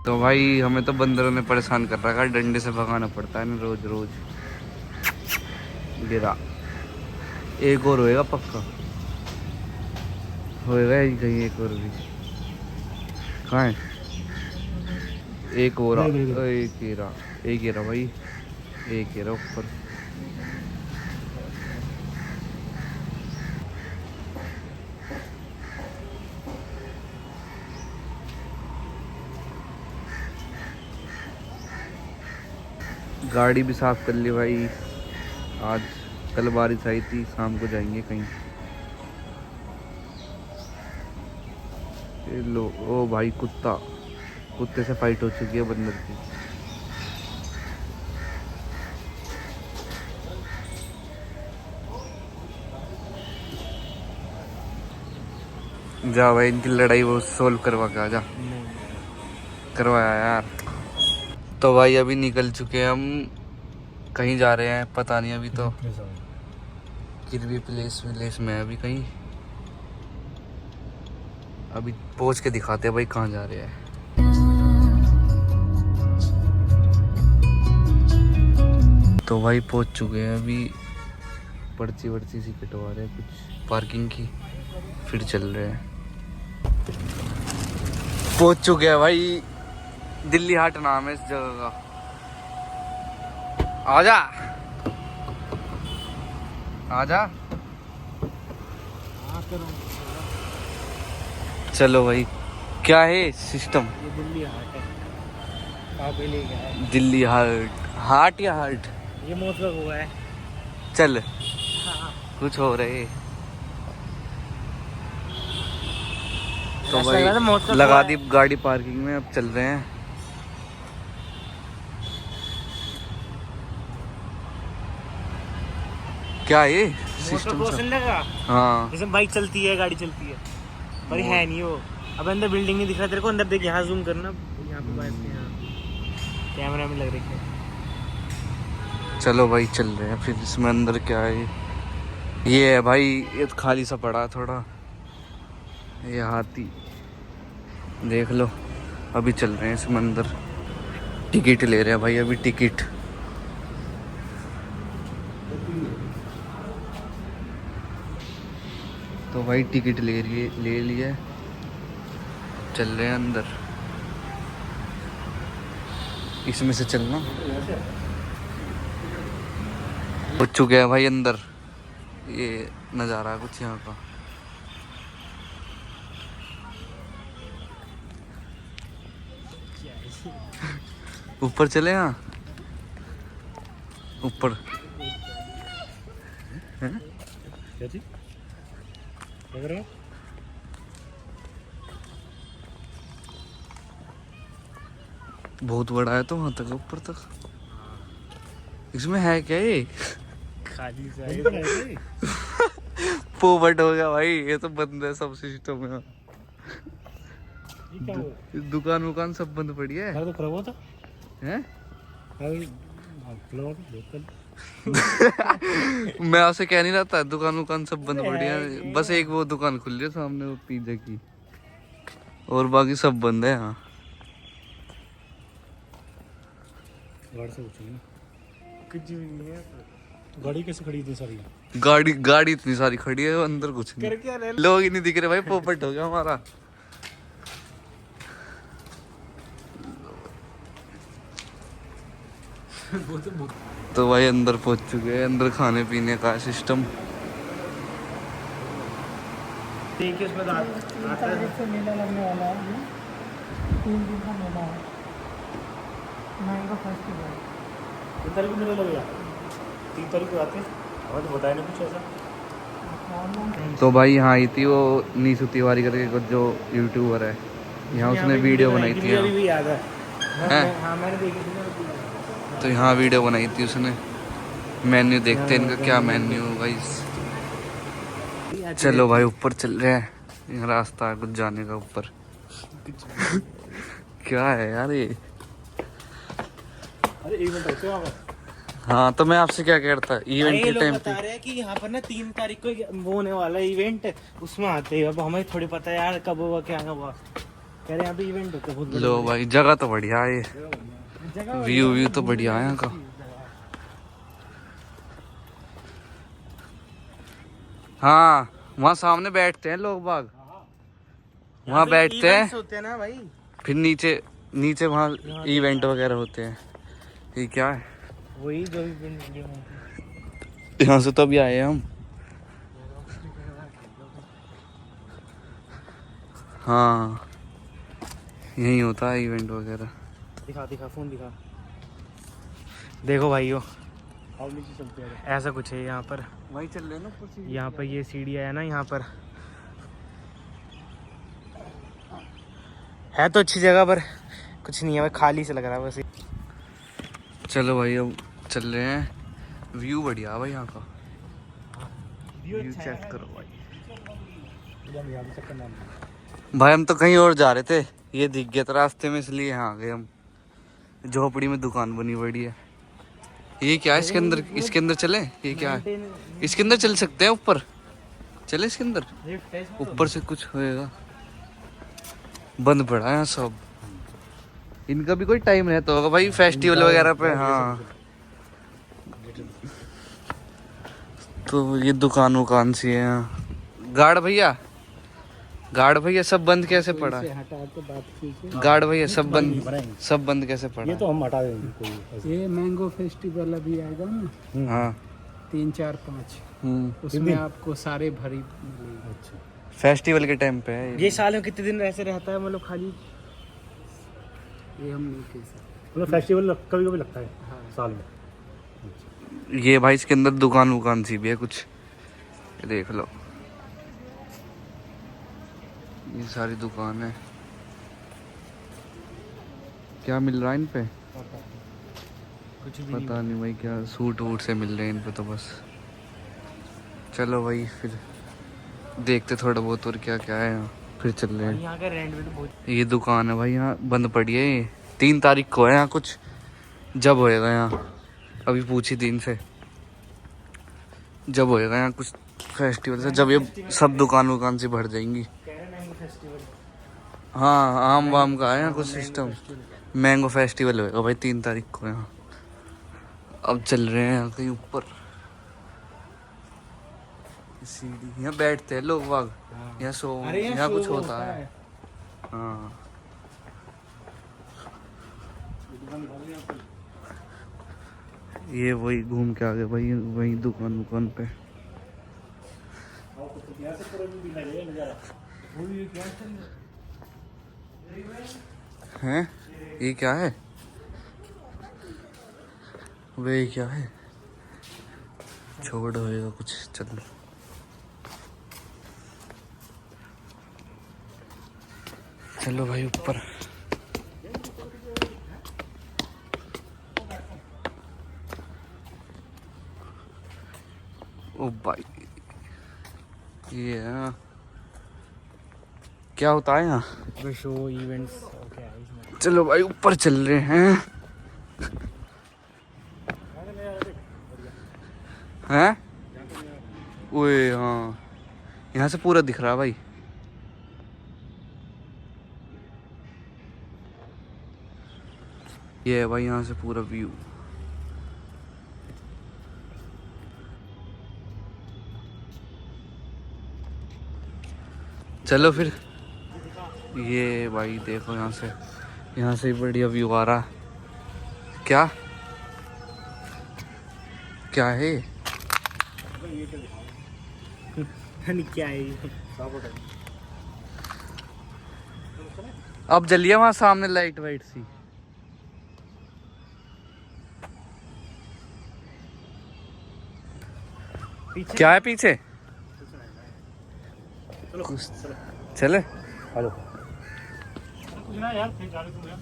तो भाई हमें तो बंदरों ने परेशान कर रखा है, डंडे से भगाना पड़ता है ना रोज रोज। गिरा, एक और होएगा पक्का, होएगा ही कहीं एक और भी। कहाँ है? एक और एक गिरा, एक गिरा भाई, एक गिरा ऊपर। गाड़ी भी साफ कर ली भाई आज, कल बारिश आई थी। शाम को जाएंगे कहीं। ये लो, ओ भाई कुत्ता, कुत्ते से फाइट हो चुकी है बंदर की। जा भाई, इनकी लड़ाई वो सोल्व करवा के आ जा। करवाया यार। तो भाई अभी निकल चुके हैं हम, कहीं जा रहे हैं पता नहीं अभी तो। किरवी प्लेस विलेस में अभी कहीं, अभी पहुंच के दिखाते हैं भाई कहाँ जा रहे हैं। तो भाई पहुंच चुके हैं अभी, पर्ची वर्ची सी कटवा रहे हैं कुछ पार्किंग की, फिर चल रहे हैं। पहुंच चुके हैं भाई, दिल्ली हाट नाम है इस जगह का। आजा आजा, चलो भाई। क्या है सिस्टम? ये दिल्ली हाट है। आप ले गया दिल्ली हाट, हाट या हाट? ये मतलब हुआ है। चल हाँ। कुछ हो रहे। तो ऐसा भाई लगा था मौत का लगा हुआ दी है। गाड़ी पार्किंग में, अब चल रहे हैं। क्या है सिस्टम सा? लगा, हाँ जैसे बाइक चलती है, गाड़ी चलती है, पर है नहीं वो। अब अंदर बिल्डिंग नहीं दिख रहा तेरे को, अंदर देख, यहाँ जूम करना, यहाँ पे बाइक पे, यहाँ कैमरा में लग रही है। चलो भाई चल रहे हैं फिर। इसमें अंदर क्या है? ये है भाई, ये तो खाली सा पड़ा है थोड़ा। ये हाथी देख लो। अभी चल रहे हैं इसमें अंदर, टिकट ले रहे हैं भाई अभी, टिकट। तो भाई टिकट ले लिए, चल रहे हैं अंदर। इसमें से चलना। पहुंच चुके हैं भाई अंदर। ये नज़ारा है कुछ यहाँ का। ऊपर चले, यहाँ ऊपर हैं? बहुत बड़ा है तो वहां तक, ऊपर तक। इसमें है क्या ये? खाली सा पोपट हो गया भाई, ये तो बंद है सब सिस्टम है। दुकान वुकान सब बंद पड़ी है। तो खराब हुआ था हैं? लोकल। मैं आपसे कह नहीं रहा था, दुकान वुकान सब बंद पड़ी है। बस एक वो दुकान खुल रही है सामने, वो पिज्जा की, और बाकी सब बंद है यहाँ। कुछ भी नहीं है। गाड़ी कैसे खड़ी इतनी सारी? गाड़ी इतनी सारी खड़ी है, अंदर कुछ नहीं, लोग ही नहीं दिख रहे भाई। पोपट हो गया हमारा। तो भाई अंदर पहुंच चुके हैं। अंदर खाने पीने का सिस्टम। देखिए उसमें मेला लगने वाला है, 3 दिन का मेला है। मैंगो फेस्टिवल 3 तारीख को मेला लगेगा। 3 तारीख को आते हैं, हमें तो बताया नहीं कुछ ऐसा। तो भाई यहाँ आई थी वो नीसू तिवारी करके जो यूट्यूबर है, यहाँ उसने वीडियो बनाई थी। अभी भी याद है। हैं? हाँ मैंने देखी थी। तो यहाँ वीडियो बनाई थी उसने। मेन्यू देखते हैं इनका क्या मेन्यू गाइस। चलो भाई ऊपर चल रहे हैं, यहाँ रास्ता है कुछ जाने का ऊपर। क्या है यार ये? अरे इवेंट होते हैं वहाँ पर। हाँ तो मैं आपसे क्या कह रहा था, इवेंट के टाइम बता पे रहे हैं कि यहाँ पर ना 3 तारीख को वो होने वाला है इवेंट, उसमें आते हैं। अब हमें थोड़ी पता है यार कब होगा क्या होगा। कह रहे यहाँ पे इवेंट होते हैं बहुत लो भाई जगह तो बढ़िया है, जगह व्यू तो बढ़िया है यहाँ का। हाँ वहाँ सामने बैठते हैं लोग बाग, वहाँ बैठते हैं, होते हैं ना भाई। फिर नीचे नीचे वहाँ इवेंट वगैरह होते हैं। ये क्या है? वही जो भी यहाँ से तो अभी आए हैं हम। हाँ यही होता है इवेंट वगैरह। दिखा दिखा फोन दिखा। देखो भाइयों ऐसा कुछ है यहाँ पर। वहीं चल रहे ना ऊपर। यहाँ पर ये सीढ़ियाँ है ना, यहाँ पर है तो अच्छी जगह पर कुछ नहीं है भाई, खाली से लग रहा है वैसे। चलो भाई अब चल रहे हैं, व्यू बढ़िया है भाई यहाँ का, व्यू चेक करो भाई। भाई हम तो कहीं और जा रहे थे, ये दिख गया था रास्ते में इसलिए यहाँ आ गए हम। झोपड़ी में दुकान बनी बड़ी है। ये क्या है इसके अंदर? इसके अंदर चले? ये क्या है? इसके अंदर चल सकते हैं ऊपर? चले इसके अंदर? ऊपर से कुछ होएगा। बंद पड़ा है यहाँ सब। इनका भी कोई टाइम रहता होगा भाई फेस्टिवल वगैरह पे। हाँ तो ये दुकान वुकान सी है यहाँ। गार्ड भैया सब बंद कैसे पड़ा? गार्ड भैया सब बंद कैसे पड़ा? ये तो हम हटा देंगे कोई। ये मैंगो फेस्टिवल अभी आएगा ना, हाँ 3, 4, 5 उसमें आपको सारे भरी मिलेगी। अच्छा फेस्टिवल के टाइम पे है ये साल में कितने दिन ऐसे रहता है मतलब खाली? ये हम नहीं कह सकते। मतलब फेस्टिवल कभी कभी लगता है हाँ। साल में। ये भाई इसके अंदर दुकान वुकान सी भी है कुछ, ये देख लो। ये सारी दुकान है। क्या मिल रहा है इन पे? कुछ भी पता नहीं भाई, क्या सूट वूट से मिल रहे हैं इन पे तो बस। चलो भाई फिर देखते थोड़ा बहुत और क्या क्या है यहाँ, फिर चल रहे हैं। यहाँ का रेंट भी तो बहुत। ये दुकान है भाई, यहाँ बंद पड़ी है। ये 3 तारीख को है यहाँ कुछ, जब होएगा यहाँ, अभी पूछी 3 से जब होएगा यहाँ कुछ फेस्टिवल से, जब ये सब दुकान वुकान से भर जाएंगी। हाँ आम वाम का है यहाँ कुछ सिस्टम। मैंगो फेस्टिवल होएगा भाई 3 तारीख को यहाँ। अब चल रहे हैं यहाँ कहीं ऊपर, सीढ़ी, यहाँ बैठते हैं लोग बाग, यहाँ यहाँ कुछ होता है। हाँ ये वही घूम के आ गए भाई, वही दुकान पे। हैं ये क्या है? वे क्या है? छोड़ होएगा कुछ। चल चलो भाई ऊपर। ओ भाई ये है, क्या होता है यहाँ? शो इवेंट्स ओके है इसमें। चलो भाई ऊपर चल रहे हैं। हैं? ओए हाँ यहाँ से पूरा दिख रहा है भाई। ये है भाई यहाँ से पूरा व्यू। चलो फिर। ये भाई देखो यहाँ से बढ़िया व्यू आ रहा। क्या क्या है? क्या है ये? अब जलिए वहाँ सामने लाइट वाइट सी। क्या है पीछे? चले हेलो कुछ ना यार, फिर जाने दूंगा।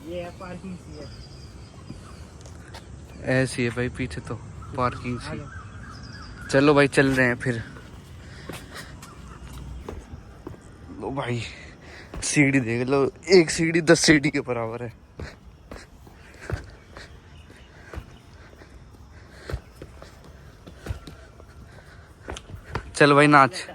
ये है पार्किंग सी है, ऐसी है भाई पीछे तो पार्किंग सी। चलो भाई चल रहे हैं फिर। लो भाई सीढ़ी देख लो, एक सीढ़ी 10 सीढ़ी के बराबर है। चल भाई नाच।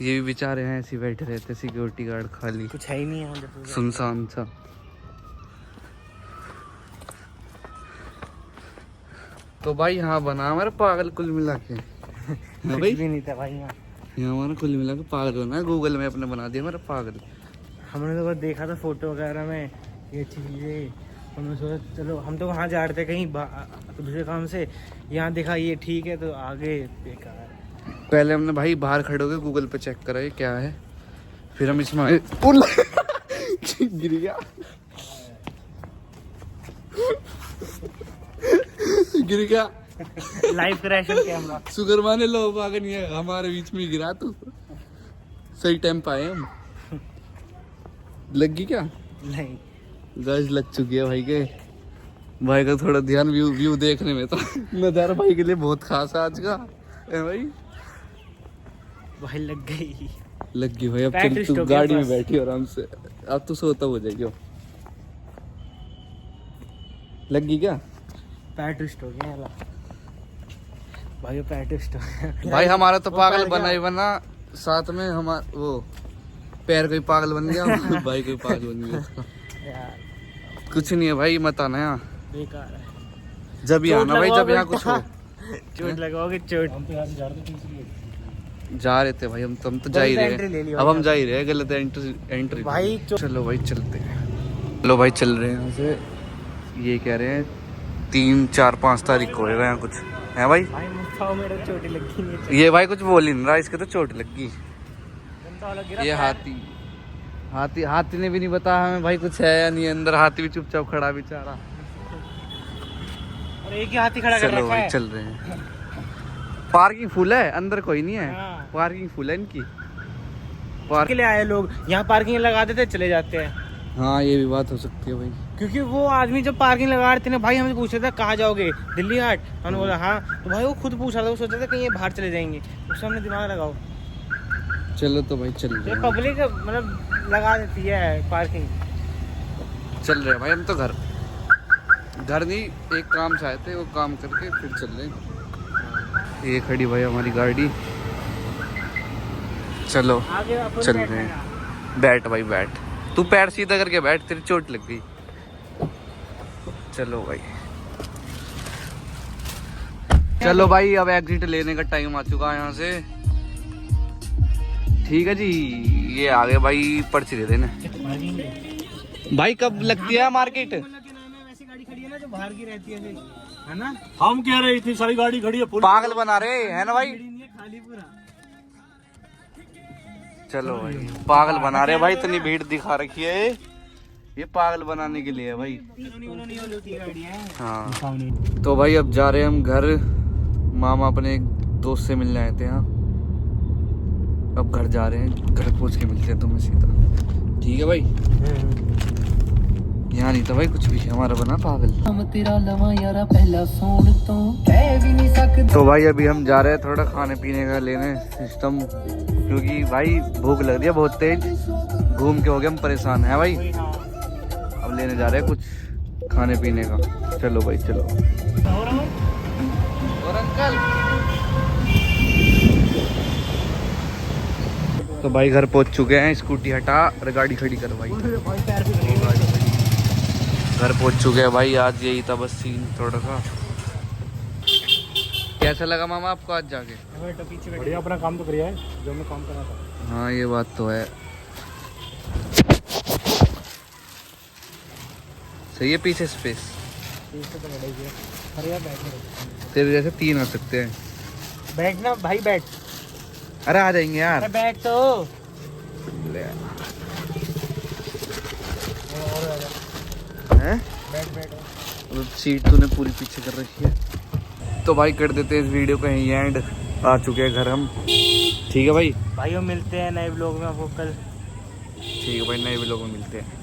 ये भी बेचारे हैं ऐसे ही बैठे रहते, सिक्योरिटी गार्ड खाली कुछ है ही नहीं है अंदर। सुनसान सा। तो भाई यहाँ बना हमारा पागल कुल मिला के। हाँ भाई, कुछ भी नहीं था भाई यहाँ। यहाँ हमारा कुल मिला के पागल बना, गूगल में अपने बना दिया हमारा पागल। हमने तो बस देखा था फोटो वगैरह में ये चीज़ें, हमने सोचा चलो हम तो वहाँ जा रहे थे कहीं दूसरे काम से, यहाँ देखा ये ठीक है तो आगे बेकार। पहले हमने भाई बाहर खड़े होकर गूगल पे चेक करा ये क्या है, फिर हम इसमें गिर गया गिर गया लाइव क्रैशन कैमरा। शुगर माने लो पागल नहीं है, हमारे बीच में गिरा तू। सही टाइम पे आए हम। लग गई क्या? नहीं गज लग चुकी है भाई के। भाई का थोड़ा ध्यान व्यू देखने में था। नज़ारा भाई के लिए बहुत खास है आज का है भाई। भाई लग गई। लग गई भाई। अब पैर चल twist तू हो गया गाड़ी में बस। बैठी आराम से, अब तू सोता हो जाएगी। लग गई क्या? पैर ट्विस्ट हो गया यार। भाई पैर ट्विस्ट हो गया भाई हमारा तो वो पागल पैर बना क्या? ही बना, साथ में हमारा वो पैर कोई पागल बन गया। भाई कोई पागल बन गया उसका। यार कुछ नहीं है भाई, मत आना यहाँ बेकार है। जब ही आना भाई, जब यहाँ कुछ हो। चोट लगाओगे चोट। जा रहे थे भाई हम तो जा ही गलत entry ले रहे ली अब भाई हम जा ही रहे, गलत एंट्री भाई चलो भाई चलते हैं। चलो भाई चल रहे हैं यहाँ से। ये कह रहे हैं 3, 4, 5 तारीख को होएगा यहाँ कुछ है भाई। भाई मुझे मेरा चोटी लगी नहीं है। ये भाई कुछ बोल ही नहीं रहा, इसके तो चोट लगी। गंदा वाला गिरा ये पैर। हाथी ने भी नहीं बताया हमें भाई कुछ है या नहीं अंदर। हाथी भी चुपचाप खड़ा बेचारा। और एक ही हाथी खड़ा कर चलो रखा भाई है। चल रहे हैं। पार्किंग फुल है, अंदर कोई नहीं है। हाँ। पार्किंग फुल है इनकी। के लिए आए लोग यहाँ पार्किंग लगा देते चले जाते हैं। हाँ ये भी बात हो सकती है भाई। क्योंकि वो आदमी जब पार्किंग लगा रहे थे ना भाई, हमसे पूछ रहा था कहाँ जाओगे, दिल्ली हाट। हमने बोला हाँ, तो भाई वो खुद पूछ रहा था, वो सोच रहा था कहीं ये बाहर चले जाएंगे। उससे हमने दिमाग लगाओ, चलो तो भाई चल रहे ये हैं। पब्लिक मतलब लगा देती है पार्किंग। चल रहे हैं भाई हम तो घर नहीं, एक काम से आए थे, वो काम करके फिर चल रहे हैं। ये खड़ी भाई हमारी गाड़ी। चलो आगे अपन चल रहे हैं। बैठ भाई बैठ, तू पैर सीधा करके बैठ, तेरी चोट लग गई। चलो भाई चलो भाई, अब एग्जिट लेने का टाइम आ चुका है यहाँ से। ठीक है जी, ये आ गए भाई, पर्ची दे देना भाई। कब लगती है मार्केट? वैसी गाड़ी खड़ी है ना जो बाहर की रहती है ना। हम कह रहे इतनी सारी गाड़ी खड़ी है, पागल बना रहे है ना भाई। नहीं है खाली पूरा। चलो भाई पागल बना रहे भाई, इतनी भीड़ दिखा रखी है ये पागल बनाने के लिए है भाई। हाँ तो भाई अब जा रहे हैं हम घर। मामा अपने एक दोस्त से मिलने आए थे यहाँ, अब घर जा रहे हैं। घर पहुँच के मिलते हैं तुम्हें सीधा। ठीक है भाई। यहाँ नहीं था भाई कुछ भी, हमारा बना पागल। तो भाई अभी हम जा रहे हैं थोड़ा खाने पीने का लेने सिस्टम, क्योंकि भाई भूख लग रही है बहुत तेज। घूम के हो गए हम परेशान है भाई। अब लेने जा रहे हैं कुछ खाने पीने का। चलो भाई चलो। और अंकल तो भाई घर पहुंच चुके हैं। स्कूटी हटा और गाड़ी खड़ी कर भाई। घर पहुंच चुके हैं भाई। आज यही था बस सीन थोड़ा सा। कैसा लगा मामा आपको आज जाके? बढ़िया, अपना काम तो करिया है जो मैं काम कर रहा था। हाँ ये बात तो है। सही है पीछे स्पेस। तेरे जैसे 3 आ सकते हैं। बैठना भाई बैठ। अरे आ जाएंगे यार। अरे बैठ तो। ले। हैं? बैठ बैठ। सीट तूने पूरी पीछे कर रखी है। तो भाई कर देते हैं इस वीडियो का यहीं एंड। आ चुके हैं घर हम। ठीक है भाई। भाइयों मिलते हैं नए ब्लॉग में आपको कल। ठीक है भाई, नए व्लॉग में मिलते हैं।